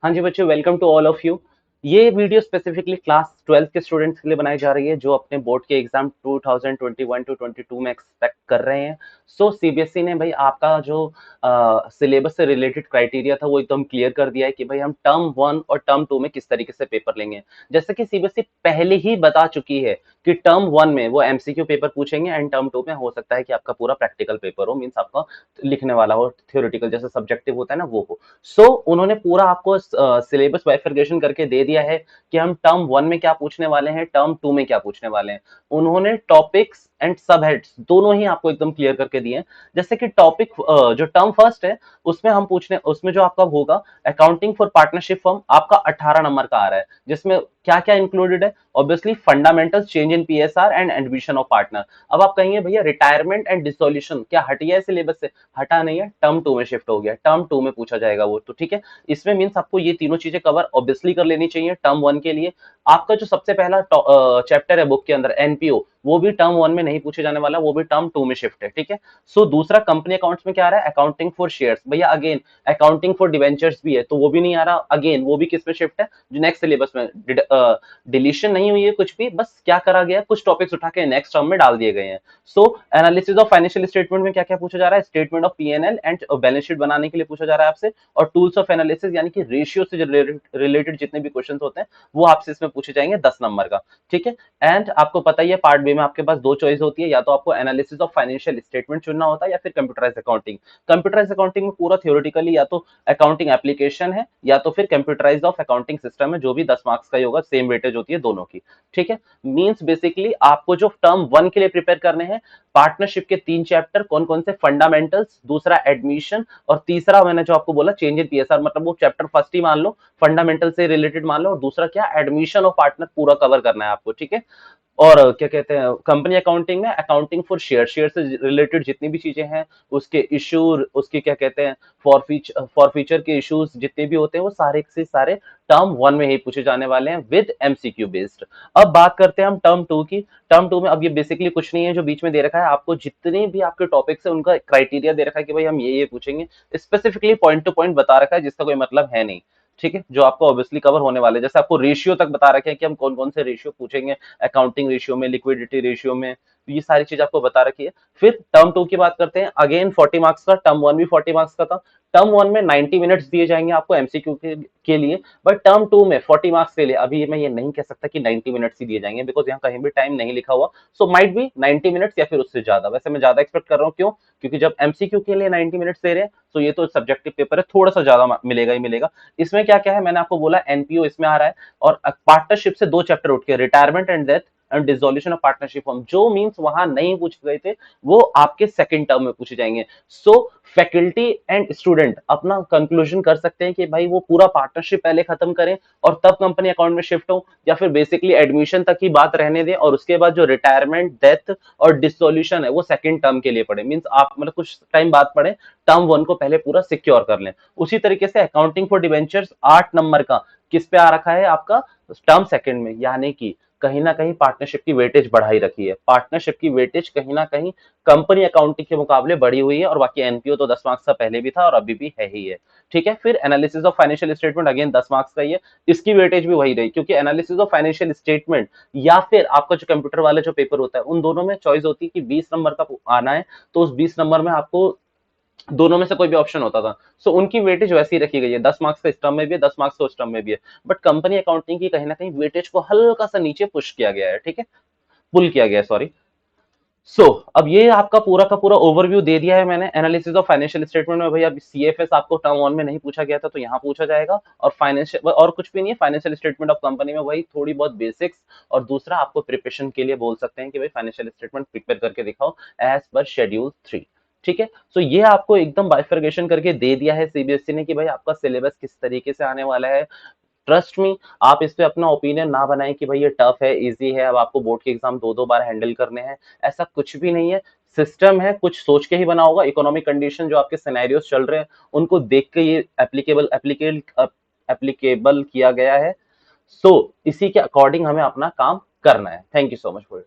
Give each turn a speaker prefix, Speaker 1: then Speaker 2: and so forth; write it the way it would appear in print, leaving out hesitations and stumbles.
Speaker 1: हाँ जी बच्चों, welcome to all of you. ये वीडियो स्पेसिफिकली क्लास 12 के स्टूडेंट्स के लिए बनाई जा रही है जो अपने बोर्ड के एग्जाम 2021 टू 22 में एक्सपेक्ट कर रहे हैं। सो सीबीएसई ने भाई आपका जो सिलेबस से रिलेटेड क्राइटेरिया था वो एकदम क्लियर कर दिया है कि भाई हम टर्म 1 और टर्म 2 में किस तरीके से पेपर लेंगे। जैसे कि सीबीएसई पहले ही बता चुकी है कि टर्म 1 में वो एमसीक्यू पेपर पूछेंगे एंड टर्म 2 में हो सकता है कि आपका पूरा प्रैक्टिकल पेपर हो, मीन्स आपका लिखने वाला हो, थ्योरेटिकल जैसे सब्जेक्टिव होता है ना वो हो। सो उन्होंने पूरा आपको सिलेबस बाइफरकेशन करके दे दिया है कि हम टर्म 1 में क्या पूछने वाले हैं, टर्म 2 में क्या पूछने वाले हैं। उन्होंने टॉपिक्स एंड सब हेड्स दोनों ही आपको एकदम क्लियर करके दिए हैं। जैसे कि टॉपिक जो टर्म फर्स्ट है उसमें हम पूछने उसमें जो आपका होगा अकाउंटिंग फॉर पार्टनरशिप फर्म, आपका 18 नंबर का आ रहा है जिसमें क्या क्या इंक्लूडेड है। Obviously fundamentals change in PSR and admission of partner. अब आप कहेंगे भैया रिटायरमेंट एंड डिसोल्यूशन क्या हट गया है सिलेबस से? हटा नहीं है, टर्म 2 में शिफ्ट हो गया, टर्म 2 में पूछा जाएगा वो तो ठीक है। इसमें मींस आपको ये तीनों चीजें कवर ऑब्वियसली कर लेनी चाहिए टर्म 1 के लिए। आपका जो सबसे पहला चैप्टर है बुक के अंदर एनपीओ, वो भी टर्म 1 में नहीं पूछे जाने वाला, वो भी टर्म 2 में शिफ्ट है, ठीक है। सो दूसरा कंपनी अकाउंट्स में क्या आ रहा है, अकाउंटिंग फॉर शेयर्स, भैया अगेन अकाउंटिंग फॉर डिवेंचर्स भी है तो वो भी नहीं आ रहा, अगेन वो भी किस में शिफ्ट है, जो नेक्स्ट सिलेबस में डिलीशन नहीं हुई है कुछ भी, बस क्या करा गया है कुछ टॉपिक्स उठा के नेक्स्ट टर्म में डाल दिए गए हैं। सो एनालिसिस ऑफ फाइनेंशियल स्टेटमेंट में क्या क्या पूछा जा रहा है, statement of PNL and balance sheet बनाने के लिए पूछा जा रहा है आपसे, और टूल्स ऑफ एनालिसिस यानी कि रेशियो से रिलेटेड जितने भी क्वेश्चंस होते हैं वो आपसे इसमें पूछे जाएंगे 10 नंबर का, ठीक है। एंड आपको पता ही है पार्ट बी में आपके पास दो चॉइस होती है, या तो आपको एनालिसिस ऑफ फाइनेंशियल स्टेटमेंट चुनना होता है या फिर कंप्यूटराइज अकाउंटिंग। कंप्यूटराइज अकाउंटिंग में पूरा थ्योरेटिकली या तो अकाउंटिंग एप्लीकेशन है या तो फिर कंप्यूटराइज ऑफ अकाउंटिंग सिस्टम है, जो भी 10 मार्क्स का ही होगा, सेम वेटेज होती है दोनों की, ठीक है। मींस बेसिकली आपको जो टर्म 1 के लिए प्रिपेयर करने हैं, पार्टनरशिप के 3 चैप्टर कौन कौन से, फंडामेंटल्स, दूसरा एडमिशन, और तीसरा मैंने जो आपको बोला चेंज इन पीएसआर, मतलब वो चैप्टर फर्स्ट ही मान लो, फंडामेंटल से रिलेटेड मान लो, और दूसरा क्या एडमिशन ऑफ पार्टनर पूरा कवर करना है आपको, ठीक है। और क्या कहते हैं कंपनी अकाउंटिंग में अकाउंटिंग फॉर शेयर, शेयर से रिलेटेड जितनी भी चीजें हैं, उसके इशू, उसके क्या कहते हैं फॉर फीचर के इश्यूज जितने भी होते हैं वो सारे से सारे टर्म 1 में ही पूछे जाने वाले हैं विद एमसीक्यू बेस्ड। अब बात करते हैं हम टर्म 2 की। टर्म 2 में अब ये बेसिकली कुछ नहीं है, जो बीच में दे रखा है आपको जितने भी आपके टॉपिक्स है उनका क्राइटेरिया दे रखा है कि भाई हम ये पूछेंगे, स्पेसिफिकली पॉइंट टू पॉइंट बता रखा है जिसका कोई मतलब है नहीं, ठीक है, जो आपको ऑब्वियसली कवर होने वाले, जैसे आपको रेशियो तक बता रखे हैं कि हम कौन कौन से रेशियो पूछेंगे, अकाउंटिंग रेशियो में, लिक्विडिटी रेशियो में, तो ये सारी चीज आपको बता रखी है। फिर टर्म 2 की बात करते हैं, अगेन 40 मार्क्स का, टर्म 1 भी 40 मार्क्स का था। टर्म 1 में 90 मिनट्स दिए जाएंगे आपको एमसीक्यू के लिए, बट टर्म 2 में 40 मार्क्स के लिए अभी मैं ये नहीं कह सकता कि 90 मिनट्स ही दिए जाएंगे, बिकॉज यहाँ कहीं भी टाइम नहीं लिखा हुआ। सो माइट बी 90 मिनट्स या फिर उससे ज्यादा, वैसे मैं ज्यादा एक्सपेक्ट कर रहा हूँ, क्यों, क्योंकि जब एमसीक्यू के लिए 90 मिनट्स दे रहे हैं तो ये तो सब्जेक्टिव पेपर है, थोड़ा सा ज्यादा मिलेगा ही मिलेगा। इसमें क्या क्या है मैंने आपको बोला, एनपीओ इसमें आ रहा है, और पार्टनरशिप से दो चैप्टर उठ के retirement and death and dissolution of partnership form, जो मींस वहां नहीं पूछे गए थे वो आपके सेकंड टर्म में पूछे जाएंगे। सो फैकल्टी एंड स्टूडेंट अपना कंक्लूजन कर सकते हैं कि भाई वो पूरा पार्टनरशिप पहले खत्म करें और तब कंपनी अकाउंट में शिफ्ट हो, या फिर बेसिकली एडमिशन तक ही बात रहने दें और उसके बाद जो रिटायरमेंट, डेथ और डिसोल्यूशन है वो सेकंड टर्म के लिए पढ़े, मींस आप मतलब कुछ टाइम बाद पढ़े, टर्म 1 को पहले पूरा सिक्योर कर लें। उसी तरीके से अकाउंटिंग फॉर डिवेंचर्स 8 नंबर का किस पे आ रखा है आपका, टर्म सेकंड में, यानी कि कहीं ना कहीं पार्टनरशिप की वेटेज बढ़ाई रखी है, पार्टनरशिप की वेटेज कहीं ना कहीं कंपनी अकाउंटिंग के मुकाबले बढ़ी हुई है, और बाकी एनपीओ तो 10 मार्क्स का पहले भी था और अभी भी है ही है, ठीक है। फिर analysis of financial statement again 10 marks का ही है, इसकी वेटेज भी वही रही, क्योंकि एनालिसिस ऑफ फाइनेंशियल स्टेटमेंट या फिर आपका जो कंप्यूटर वाला जो पेपर होता है, उन दोनों में चॉइस होती है कि 20 नंबर का आना है, तो उस 20 नंबर में आपको दोनों में से कोई भी ऑप्शन होता था। सो उनकी वेटेज वैसी रखी गई है, 10 मार्क्स का इस टर्म में भी है, 10 मार्क्स का उस टर्म में भी है, बट कंपनी अकाउंटिंग की कहीं ना कहीं वेटेज को हल्का सा नीचे पुश किया गया है, ठीक है, पुल किया गया है, सॉरी। सो अब ये आपका पूरा का पूरा ओवरव्यू दे दिया है मैंने एनालिसिस ऑफ फाइनेंशियल स्टेटमेंट में। भैया सीएफएस आपको टर्म 1 में नहीं पूछा गया था तो यहाँ पूछा जाएगा, और फाइनेंशियल और कुछ भी नहीं है, फाइनेंशियल स्टेटमेंट ऑफ कंपनी में वही थोड़ी बहुत बेसिक्स, और दूसरा आपको प्रिपरेशन के लिए बोल सकते हैं कि भाई फाइनेंशियल स्टेटमेंट प्रिपेयर करके दिखाओ एज पर शेड्यूल 3, ठीक है। सो ये आपको एकदम बाइफर्गेशन करके दे दिया है सीबीएसई ने कि भाई आपका सिलेबस किस तरीके से आने वाला है। ट्रस्ट मी, आप इस पे अपना ओपिनियन ना बनाएं कि भाई ये टफ है, इजी है, अब आपको बोर्ड के एग्जाम दो दो बार हैंडल करने हैं, ऐसा कुछ भी नहीं है। सिस्टम है, कुछ सोच के ही बना होगा, इकोनॉमिक कंडीशन जो आपके सिनेरियोस चल रहे हैं उनको देख के ये एप्लीकेबल किया गया है। सो इसी के अकॉर्डिंग हमें अपना काम करना है। Thank you so much for